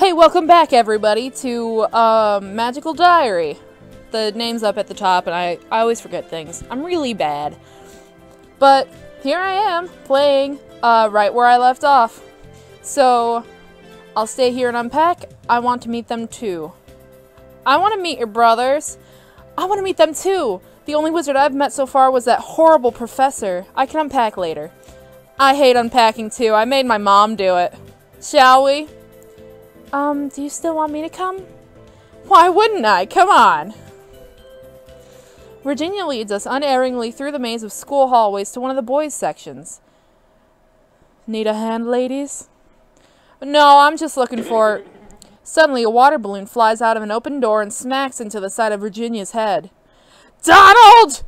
Hey, welcome back everybody to Magical Diary. The name's up at the top and I always forget things. I'm really bad. But here I am, playing right where I left off. So, I'll stay here and unpack. I want to meet them too. I want to meet your brothers. I want to meet them too. The only wizard I've met so far was that horrible professor. I can unpack later. I hate unpacking too. I made my mom do it. Shall we? Do you still want me to come? Why wouldn't I? Come on! Virginia leads us unerringly through the maze of school hallways to one of the boys' sections. Need a hand, ladies? No, I'm just looking for... Suddenly, a water balloon flies out of an open door and smacks into the side of Virginia's head. Donald!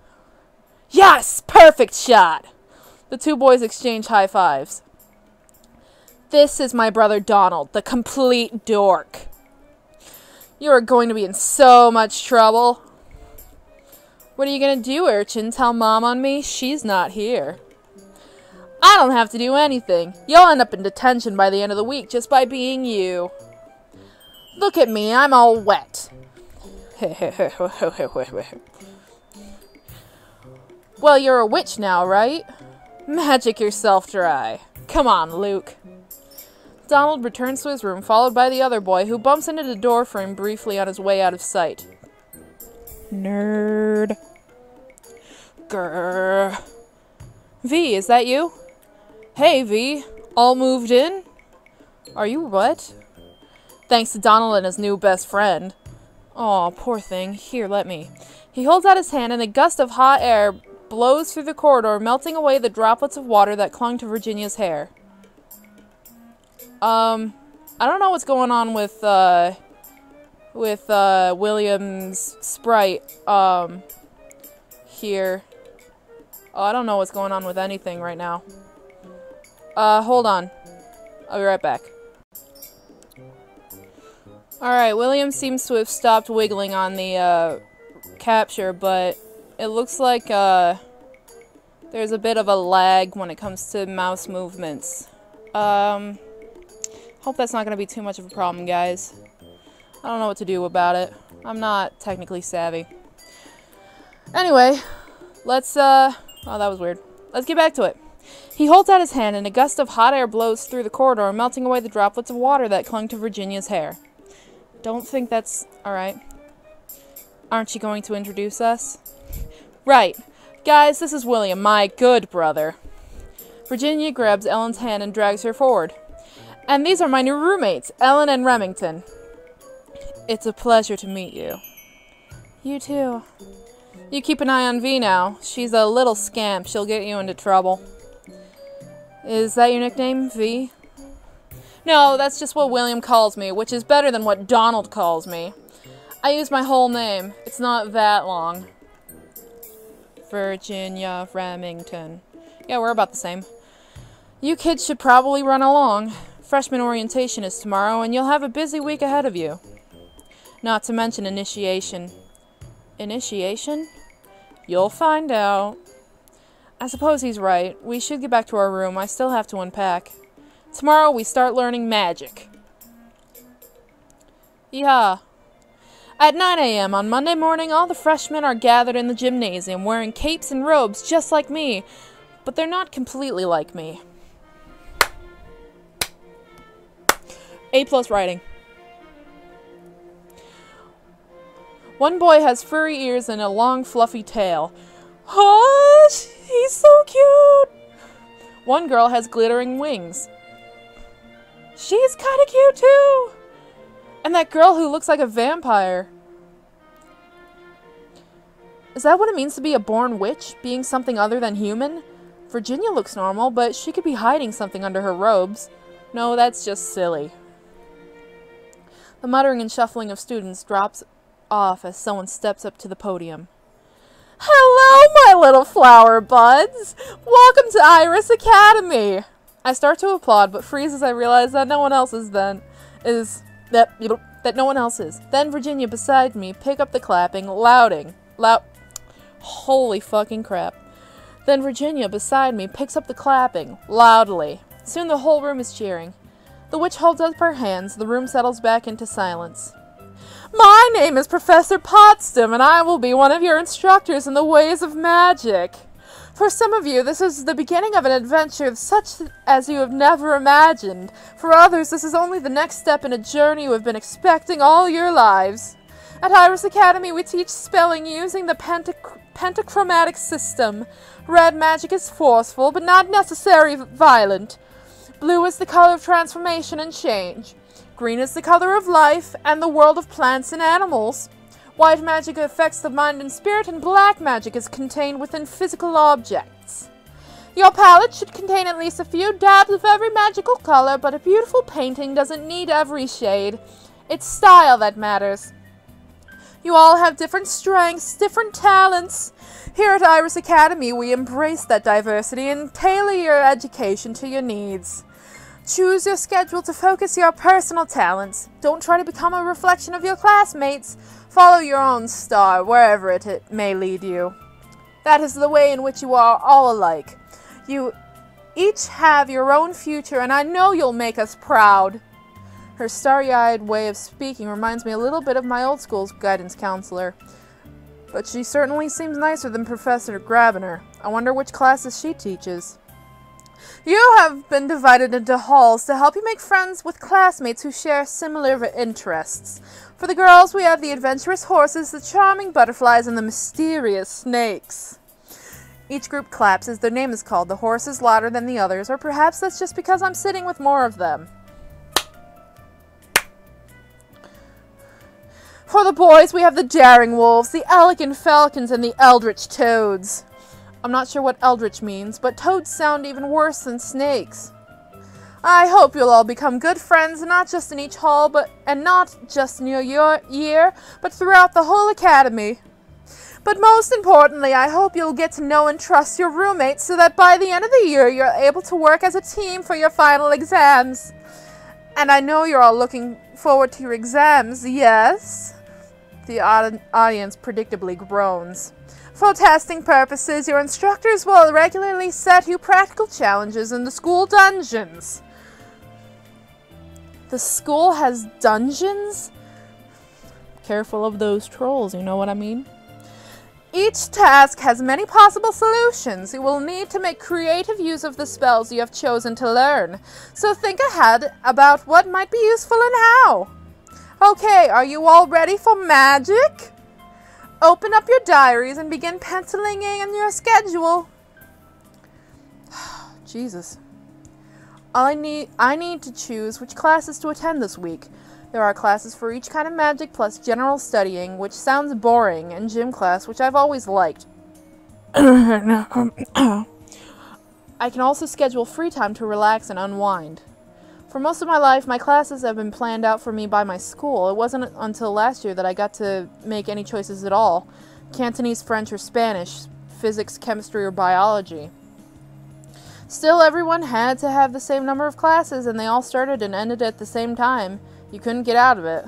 Yes! Perfect shot! The two boys exchange high fives. This is my brother Donald, the complete dork. You are going to be in so much trouble. What are you going to do, urchin? Tell Mom on me? She's not here. I don't have to do anything. You'll end up in detention by the end of the week just by being you. Look at me, I'm all wet. Well, you're a witch now, right? Magic yourself dry. Come on, Luke. Donald returns to his room, followed by the other boy, who bumps into the doorframe briefly on his way out of sight. Nerd. Grrr. V, is that you? Hey, V. All moved in? Are you what? Thanks to Donald and his new best friend. Aw, poor thing. Here, let me. He holds out his hand and a gust of hot air blows through the corridor, melting away the droplets of water that clung to Virginia's hair. I don't know what's going on with William's sprite, here. Oh, I don't know what's going on with anything right now. Hold on. I'll be right back. Alright, William seems to have stopped wiggling on the, capture, but it looks like, there's a bit of a lag when it comes to mouse movements. Hope that's not going to be too much of a problem, guys. I don't know what to do about it. I'm not technically savvy. Anyway, let's, oh, that was weird. Let's get back to it. He holds out his hand and a gust of hot air blows through the corridor, melting away the droplets of water that clung to Virginia's hair. Don't think that's... alright. Aren't you going to introduce us? Right. Guys, this is William, my good brother. Virginia grabs Ellen's hand and drags her forward. And these are my new roommates, Ellen and Remington. It's a pleasure to meet you. You too. You keep an eye on V now. She's a little scamp. She'll get you into trouble. Is that your nickname, V? No, that's just what William calls me, which is better than what Donald calls me. I use my whole name. It's not that long. Virginia Remington. Yeah, we're about the same. You kids should probably run along. Freshman orientation is tomorrow, and you'll have a busy week ahead of you. Not to mention initiation. Initiation? You'll find out. I suppose he's right. We should get back to our room. I still have to unpack. Tomorrow we start learning magic. Yeah. At 9 a.m. on Monday morning, all the freshmen are gathered in the gymnasium, wearing capes and robes just like me. But they're not completely like me. A+ writing. One boy has furry ears and a long fluffy tail. Oh, he's so cute! One girl has glittering wings. She's kinda cute too! And that girl who looks like a vampire. Is that what it means to be a born witch? Being something other than human? Virginia looks normal, but she could be hiding something under her robes. No, that's just silly. The muttering and shuffling of students drops off as someone steps up to the podium. Hello, my little flower buds! Welcome to Iris Academy! I start to applaud, but freeze as I realize that no one else is that no one else is. Then Virginia beside me pick up the clapping, holy fucking crap. Then Virginia beside me picks up the clapping, loudly. Soon the whole room is cheering. The witch holds up her hands. The room settles back into silence. My name is Professor Potsdam, and I will be one of your instructors in the ways of magic. For some of you, this is the beginning of an adventure such as you have never imagined. For others, this is only the next step in a journey you have been expecting all your lives. At Iris Academy, we teach spelling using the pentachromatic system. Red magic is forceful, but not necessarily violent. Blue is the color of transformation and change. Green is the color of life and the world of plants and animals. White magic affects the mind and spirit, and black magic is contained within physical objects. Your palette should contain at least a few dabs of every magical color, but a beautiful painting doesn't need every shade. It's style that matters. You all have different strengths, different talents. Here at Iris Academy, we embrace that diversity and tailor your education to your needs. Choose your schedule to focus your personal talents. Don't try to become a reflection of your classmates. Follow your own star, wherever it may lead you. That is the way in which you are all alike. You each have your own future, and I know you'll make us proud. Her starry-eyed way of speaking reminds me a little bit of my old school's guidance counselor. But she certainly seems nicer than Professor Grabiner. I wonder which classes she teaches. You have been divided into halls to help you make friends with classmates who share similar interests. For the girls, we have the adventurous horses, the charming butterflies, and the mysterious snakes. Each group claps as their name is called. The horse is louder than the others, or perhaps that's just because I'm sitting with more of them. For the boys, we have the daring wolves, the elegant falcons, and the eldritch toads. I'm not sure what eldritch means, but toads sound even worse than snakes. I hope you'll all become good friends, not just in each hall, and not just in your year, but throughout the whole academy. But most importantly, I hope you'll get to know and trust your roommates so that by the end of the year, you're able to work as a team for your final exams. And I know you're all looking forward to your exams, yes? The audience predictably groans. For testing purposes, your instructors will regularly set you practical challenges in the school dungeons. The school has dungeons? Careful of those trolls, you know what I mean? Each task has many possible solutions. You will need to make creative use of the spells you have chosen to learn. So think ahead about what might be useful and how. Okay, are you all ready for magic? Open up your diaries and begin penciling in your schedule. Jesus. I need to choose which classes to attend this week. There are classes for each kind of magic plus general studying, which sounds boring, and gym class, which I've always liked. I can also schedule free time to relax and unwind. For most of my life, my classes have been planned out for me by my school. It wasn't until last year that I got to make any choices at all. Cantonese, French, or Spanish, physics, chemistry, or biology. Still, everyone had to have the same number of classes, and they all started and ended at the same time. You couldn't get out of it.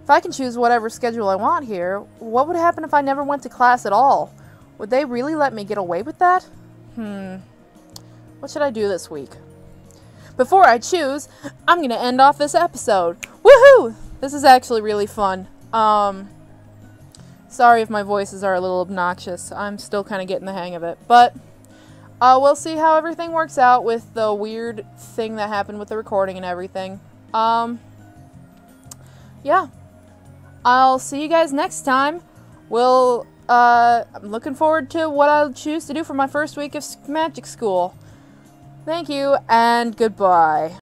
If I can choose whatever schedule I want here, what would happen if I never went to class at all? Would they really let me get away with that? What should I do this week? Before I choose, I'm going to end off this episode. Woohoo! This is actually really fun. Sorry if my voices are a little obnoxious. I'm still kind of getting the hang of it. But we'll see how everything works out with the weird thing that happened with the recording and everything. Yeah. I'll see you guys next time. I'm looking forward to what I'll choose to do for my first week of magic school. Thank you, and goodbye.